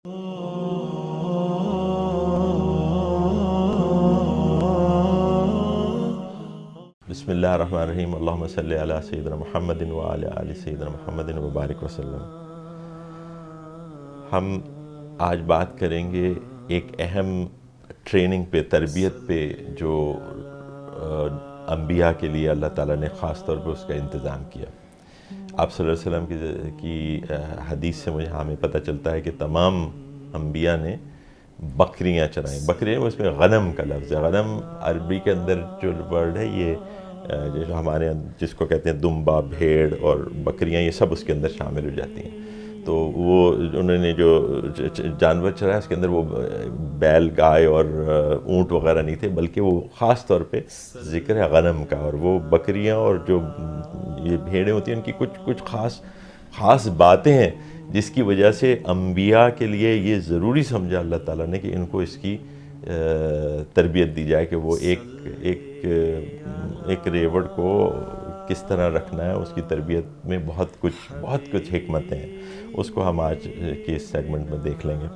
بسم اللہ الرحمن الرحیم، اللہم صلی علی سیدنا محمد وعلی آل سیدنا محمد وبارک وسلم۔ ہم آج بات کریں گے ایک اہم ٹریننگ پہ، تربیت پہ، جو انبیاء کے لیے اللہ تعالیٰ نے خاص طور پہ اس کا انتظام کیا۔ آپ صلی اللہ علیہ وسلم کی حدیث سے مجھے ہمیں پتہ چلتا ہے کہ تمام انبیاء نے بکریاں چرائیں۔ بکریاں اس میں غنم کا لفظ ہے۔ غنم عربی کے اندر جو ورڈ ہے، یہ جو ہمارے جس کو کہتے ہیں دمبا، بھیڑ اور بکریاں، یہ سب اس کے اندر شامل ہو جاتی ہیں۔ تو وہ انہوں نے جو جانور چرایا اس کے اندر وہ بیل، گائے اور اونٹ وغیرہ نہیں تھے، بلکہ وہ خاص طور پہ ذکر ہے غنم کا۔ اور وہ بکریاں اور جو یہ بھیڑیں ہوتی ہیں، ان کی کچھ خاص باتیں ہیں جس کی وجہ سے انبیاء کے لیے یہ ضروری سمجھا اللہ تعالیٰ نے کہ ان کو اس کی تربیت دی جائے، کہ وہ ایک ریوڑ کو کس طرح رکھنا ہے، اس کی تربیت میں بہت کچھ حکمتیں ہیں۔ اس کو ہم آج کے اس سیگمنٹ میں دیکھ لیں گے۔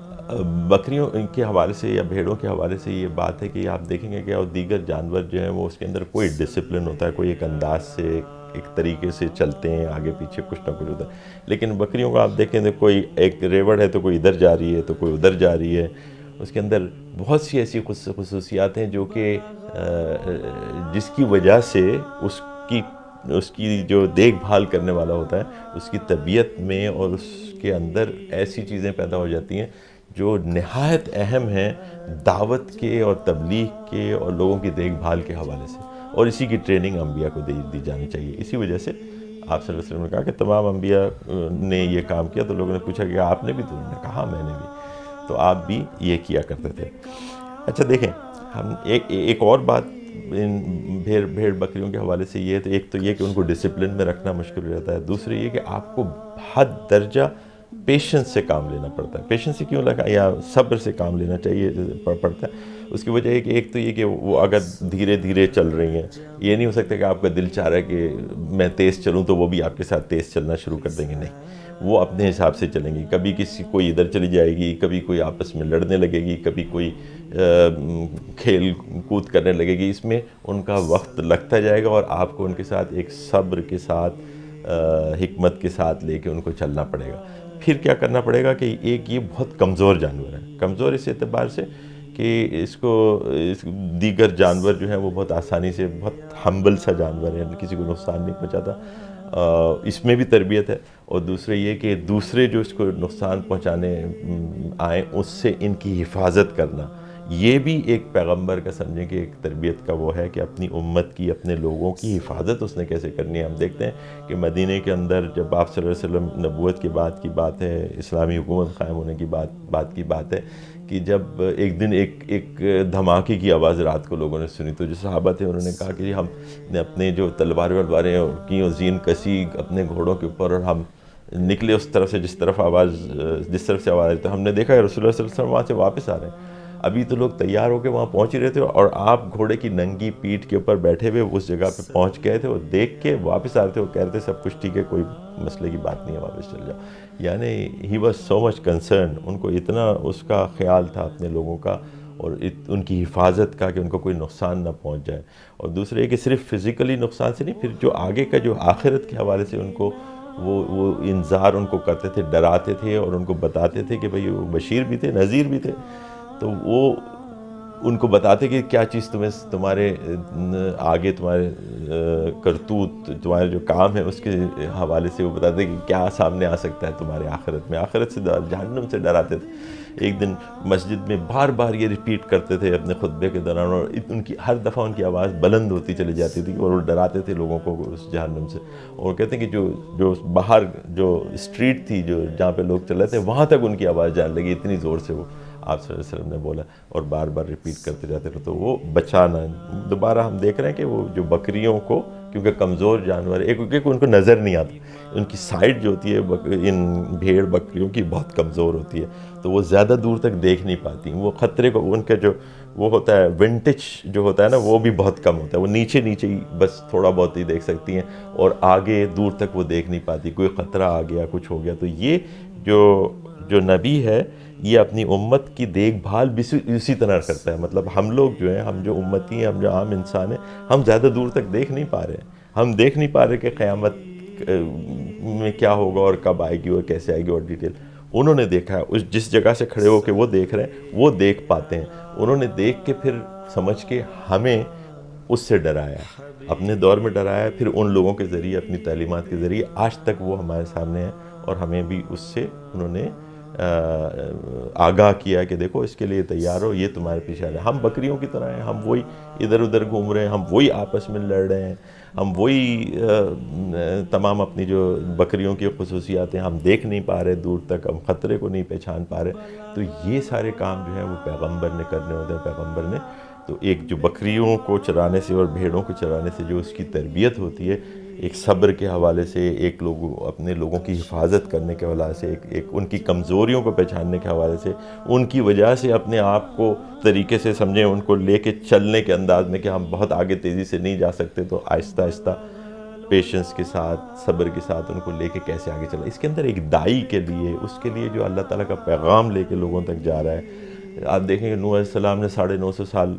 بکریوں کے حوالے سے یا بھیڑوں کے حوالے سے یہ بات ہے کہ آپ دیکھیں گے کہ اور دیگر جانور جو ہیں وہ اس کے اندر کوئی ڈسپلن ہوتا ہے، کوئی ایک انداز سے ایک طریقے سے چلتے ہیں، آگے پیچھے کچھ نہ کچھ ہوتا ہے۔ لیکن بکریوں کو آپ دیکھیں تو کوئی ایک ریوڑ ہے تو کوئی ادھر جا رہی ہے تو کوئی ادھر جا رہی ہے۔ اس کے اندر بہت سی ایسی خصوصیات ہیں جو کہ جس کی وجہ سے اس کی جو دیکھ بھال کرنے والا ہوتا ہے، اس کی طبیعت میں اور اس کے اندر ایسی چیزیں پیدا ہو جاتی ہیں جو نہایت اہم ہیں دعوت کے اور تبلیغ کے اور لوگوں کی دیکھ بھال کے حوالے سے، اور اسی کی ٹریننگ انبیاء کو دی جانی چاہیے۔ اسی وجہ سے آپ صلی اللہ علیہ وسلم نے کہا کہ تمام انبیاء نے یہ کام کیا، تو لوگوں نے پوچھا کہ آپ نے بھی؟ تو انہوں نے کہا میں نے بھی، تو آپ بھی یہ کیا کرتے تھے۔ اچھا دیکھیں، ہم ایک اور بات ان بھیڑ بکریوں کے حوالے سے یہ ہے، تو ایک تو یہ کہ ان کو ڈسپلن میں رکھنا مشکل ہو جاتا ہے، دوسرے یہ کہ آپ کو حد درجہ پیشنس سے کام لینا پڑتا ہے۔ پیشنس سے کیوں لگا، یا صبر سے کام لینا چاہیے پڑتا ہے۔ اس کی وجہ ہے کہ ایک تو یہ کہ وہ اگر دھیرے دھیرے چل رہی ہیں، یہ نہیں ہو سکتا کہ آپ کا دل چاہ رہا ہے کہ میں تیز چلوں تو وہ بھی آپ کے ساتھ تیز چلنا شروع کر دیں گے، نہیں، وہ اپنے حساب سے چلیں گی۔ کبھی کوئی ادھر چلی جائے گی، کبھی کوئی آپس میں لڑنے لگے گی، کبھی کوئی کھیل کود کرنے لگے گی۔ اس میں ان کا وقت لگتا جائے گا، اور آپ کو ان کے ساتھ ایک صبر کے ساتھ، حکمت کے ساتھ لے کے ان کو چلنا پڑے گا۔ پھر کیا کرنا پڑے گا کہ ایک یہ بہت کمزور جانور ہے، کمزور اس اعتبار سے کہ اس دیگر جانور جو ہیں وہ بہت آسانی سے، بہت ہمبل سا جانور ہے، کسی کو نقصان نہیں پہنچاتا، اس میں بھی تربیت ہے۔ اور دوسرے یہ کہ دوسرے جو اس کو نقصان پہنچانے آئیں اس سے ان کی حفاظت کرنا، یہ بھی ایک پیغمبر کا سمجھیں کہ ایک تربیت کا وہ ہے کہ اپنی امت کی، اپنے لوگوں کی حفاظت اس نے کیسے کرنی ہے۔ ہم دیکھتے ہیں کہ مدینہ کے اندر جب آپ صلی اللہ علیہ وسلم نبوت کے بعد کی بات ہے، اسلامی حکومت قائم ہونے کی بات ہے کہ جب ایک دن ایک دھماکے کی آواز رات کو لوگوں نے سنی، تو جو صحابہ تھے انہوں نے کہا کہ ہم نے اپنے جو تلواریں کی اور زین کسی اپنے گھوڑوں کے اوپر، اور ہم نکلے اس طرف سے جس طرف سے آواز آئی، تو ہم نے دیکھا کہ رسول اللہ صلی اللہ علیہ وسلم وہاں سے واپس آ رہے ہیں۔ ابھی تو لوگ تیار ہو کے وہاں پہنچ ہی رہے تھے، اور آپ گھوڑے کی ننگی پیٹھ کے اوپر بیٹھے ہوئے اس جگہ پہ پہنچ گئے تھے، اور دیکھ کے واپس آ رہے تھے، وہ کہہ رہے تھے سب کچھ ٹھیک ہے، کوئی مسئلے کی بات نہیں ہے، واپس چل جاؤ۔ یعنی he was so much concern, ان کو اتنا اس کا خیال تھا اپنے لوگوں کا اور ان کی حفاظت کا کہ ان کو کوئی نقصان نہ پہنچ جائے۔ اور دوسرے یہ کہ صرف فزیکلی نقصان سے نہیں، پھر جو آگے کا جو آخرت کے حوالے سے ان کو وہ انذار ان کو کرتے تھے، ڈراتے تھے، اور ان کو بتاتے تھے کہ بھئی وہ بشیر بھی تھے، نذیر بھی تھے، تو وہ ان کو بتاتے کہ کیا چیز تمہارے آگے، تمہارے کرتوت، تمہارے جو کام ہے اس کے حوالے سے وہ بتاتے کہ کیا سامنے آ سکتا ہے تمہارے آخرت سے، جہنم سے ڈراتے تھے۔ ایک دن مسجد میں بار بار یہ ریپیٹ کرتے تھے اپنے خطبے کے دوران، اور ان کی ہر دفعہ ان کی آواز بلند ہوتی چلی جاتی تھی، اور وہ ڈراتے تھے لوگوں کو اس جہنم سے۔ اور کہتے ہیں کہ جو باہر جو اسٹریٹ تھی، جہاں پہ لوگ چل رہے تھے، وہاں تک ان کی آواز جانے لگی، اتنی زور سے وہ آپ صلی اللہ علیہ وسلم نے بولا، اور بار بار ریپیٹ کرتے جاتے رہے، تو وہ بچانا۔ دوبارہ ہم دیکھ رہے ہیں کہ وہ جو بکریوں کو، کیونکہ کمزور جانور ہے، ایک ان کو نظر نہیں آتا، ان کی سائٹ جو ہوتی ہے ان بھیڑ بکریوں کی بہت کمزور ہوتی ہے، تو وہ زیادہ دور تک دیکھ نہیں پاتی، وہ خطرے کو، ان کا جو وہ ہوتا ہے ونٹیج جو ہوتا ہے نا، وہ بھی بہت کم ہوتا ہے، وہ نیچے ہی بس تھوڑا بہت ہی دیکھ سکتی ہیں، اور آگے دور تک وہ دیکھ نہیں پاتی، کوئی خطرہ آ گیا، کچھ ہو گیا، تو یہ جو نبی ہے یہ اپنی امت کی دیکھ بھال بھی اسی طرح کرتا ہے. مطلب ہم لوگ جو ہیں، ہم جو امتی ہیں، ہم جو عام انسان ہیں، ہم زیادہ دور تک دیکھ نہیں پا رہے ہیں. ہم دیکھ نہیں پا رہے کہ قیامت میں کیا ہوگا اور کب آئے گی اور کیسے آئے گی اور ڈیٹیل. انہوں نے دیکھا ہے، اس جس جگہ سے کھڑے ہو کے وہ دیکھ رہے ہیں وہ دیکھ پاتے ہیں. انہوں نے دیکھ کے پھر سمجھ کے ہمیں اس سے ڈرایا، اپنے دور میں ڈرایا، پھر ان لوگوں کے ذریعے، اپنی تعلیمات کے ذریعے آج تک وہ ہمارے سامنے ہیں، اور ہمیں بھی اس سے انہوں نے آگاہ کیا کہ دیکھو اس کے لیے تیار ہو، یہ تمہارے پیچھے آ رہا ہے. ہم بکریوں کی طرح ہیں، ہم وہی ادھر ادھر گھوم رہے ہیں، ہم وہی آپس میں لڑ رہے ہیں، ہم وہی تمام اپنی جو بکریوں کی خصوصیات ہیں ہم دیکھ نہیں پا رہے دور تک، ہم خطرے کو نہیں پہچان پا رہے. تو یہ سارے کام جو ہیں وہ پیغمبر نے کرنے ہوتے ہیں. پیغمبر نے تو ایک جو بکریوں کو چرانے سے اور بھیڑوں کو چرانے سے جو اس کی تربیت ہوتی ہے، ایک صبر کے حوالے سے، ایک اپنے لوگوں کی حفاظت کرنے کے حوالے سے، ایک ان کی کمزوریوں کو پہچاننے کے حوالے سے، ان کی وجہ سے اپنے آپ کو طریقے سے سمجھیں، ان کو لے کے چلنے کے انداز میں کہ ہم بہت آگے تیزی سے نہیں جا سکتے، تو آہستہ آہستہ پیشنس کے ساتھ، صبر کے ساتھ ان کو لے کے کیسے آگے چلا. اس کے اندر ایک داعی کے لیے، اس کے لیے جو اللہ تعالیٰ کا پیغام لے کے لوگوں تک جا رہا ہے. آپ دیکھیں کہ نوح علیہ السلام نے 950 سال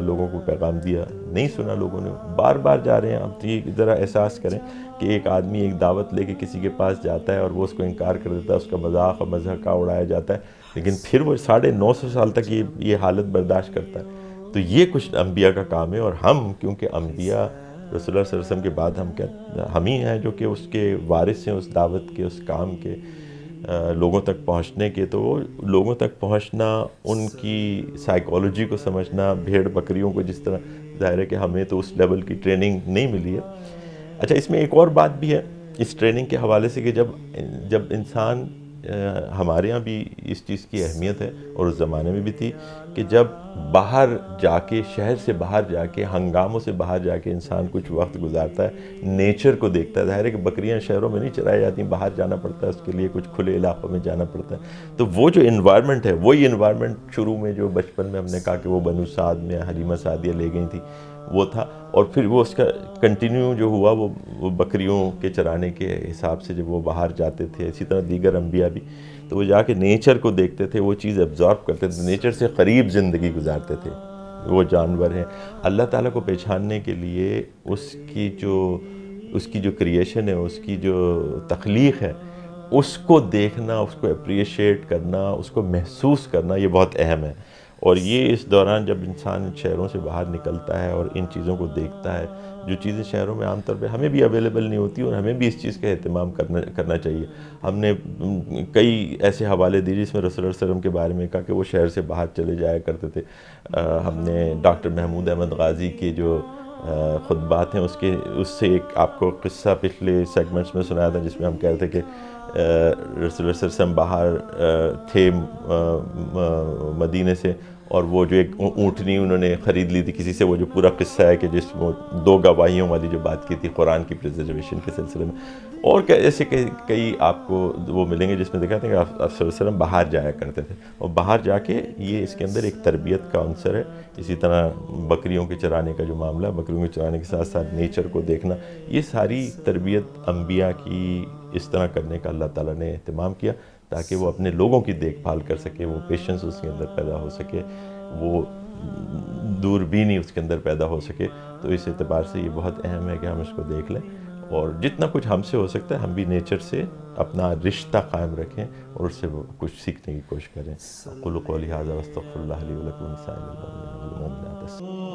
لوگوں کو پیغام دیا، نہیں سنا لوگوں نے، بار بار جا رہے ہیں. آپ یہ ذرا احساس کریں کہ ایک آدمی ایک دعوت لے کے کسی کے پاس جاتا ہے اور وہ اس کو انکار کر دیتا ہے، اس کا مذاق اور مضحکہ اڑایا جاتا ہے، لیکن پھر وہ 950 سال تک یہ حالت برداشت کرتا ہے. تو یہ کچھ انبیاء کا کام ہے. اور ہم کیونکہ انبیاء رسول اللہ صلی اللہ علیہ وسلم کے بعد ہم ہی ہیں جو کہ اس کے وارث ہیں، اس دعوت کے، اس کام کے، لوگوں تک پہنچنے کے. تو وہ لوگوں تک پہنچنا، ان کی سائیکالوجی کو سمجھنا، بھیڑ بکریوں کو جس طرح، ظاہر ہے کہ ہمیں تو اس لیول کی ٹریننگ نہیں ملی ہے. اچھا، اس میں ایک اور بات بھی ہے اس ٹریننگ کے حوالے سے کہ جب انسان، ہمارے ہاں بھی اس چیز کی اہمیت ہے اور اس زمانے میں بھی تھی کہ جب باہر جا کے، شہر سے باہر جا کے، ہنگاموں سے باہر جا کے انسان کچھ وقت گزارتا ہے، نیچر کو دیکھتا ہے. ظاہر ہے کہ بکریاں شہروں میں نہیں چرائی جاتی، باہر جانا پڑتا ہے، اس کے لیے کچھ کھلے علاقوں میں جانا پڑتا ہے. تو وہ جو انوائرمنٹ ہے، وہی انوائرمنٹ شروع میں جو بچپن میں ہم نے کہا کہ وہ بنو سعد میں حلیمہ سعدیہ لے گئی تھی، وہ تھا. اور پھر وہ اس کا کنٹینیو جو ہوا وہ بکریوں کے چرانے کے حساب سے جب وہ باہر جاتے تھے، اسی طرح دیگر انبیاء بھی، تو وہ جا کے نیچر کو دیکھتے تھے، وہ چیز ایبزارب کرتے تھے، نیچر سے قریب زندگی گزارتے تھے. وہ جانور ہیں، اللہ تعالیٰ کو پہچاننے کے لیے اس کی جو کریشن ہے، اس کی جو تخلیق ہے، اس کو دیکھنا، اس کو اپریشیٹ کرنا، اس کو محسوس کرنا، یہ بہت اہم ہے. اور یہ اس دوران جب انسان شہروں سے باہر نکلتا ہے اور ان چیزوں کو دیکھتا ہے، جو چیزیں شہروں میں عام طور پہ ہمیں بھی اویلیبل نہیں ہوتی، اور ہمیں بھی اس چیز کا اہتمام کرنا چاہیے. ہم نے کئی ایسے حوالے دیے جس میں رسول اللہ صلی اللہ علیہ وسلم کے بارے میں کہا کہ وہ شہر سے باہر چلے جایا کرتے تھے. ہم نے ڈاکٹر محمود احمد غازی کے جو خطبات ہیں اس سے ایک آپ کو قصہ پچھلے سیگمنٹس میں سنایا تھا، جس میں ہم کہہ رہے تھے کہ رسول اللہ صلی اللہ علیہ وسلم باہر تھے مدینے سے، اور وہ جو ایک اونٹنی انہوں نے خرید لی تھی کسی سے، وہ جو پورا قصہ ہے کہ جس میں 2 گواہیوں والی جو بات کی تھی قرآن کی پریزرویشن کے سلسلے میں. اور ایسے کئی آپ کو وہ ملیں گے جس میں دیکھا تھا کہ آپ صلی اللہ علیہ وسلم باہر جایا کرتے تھے، اور باہر جا کے یہ اس کے اندر ایک تربیت کا عنصر ہے. اسی طرح بکریوں کے چرانے کا جو معاملہ ہے، بکریوں کے چرانے کے ساتھ ساتھ نیچر کو دیکھنا، یہ ساری تربیت انبیاء کی اس طرح کرنے کا اللہ تعالیٰ نے اہتمام کیا تاکہ وہ اپنے لوگوں کی دیکھ بھال کر سکے، وہ پیشنس اس کے اندر پیدا ہو سکے، وہ دوربینی اس کے اندر پیدا ہو سکے. تو اس اعتبار سے یہ بہت اہم ہے کہ ہم اس کو دیکھ لیں، اور جتنا کچھ ہم سے ہو سکتا ہے ہم بھی نیچر سے اپنا رشتہ قائم رکھیں اور اس سے کچھ سیکھنے کی کوشش کریں. اقول قولی ھذا واستغفر اللہ لی ولکم ولسائر المؤمنین والمؤمنات.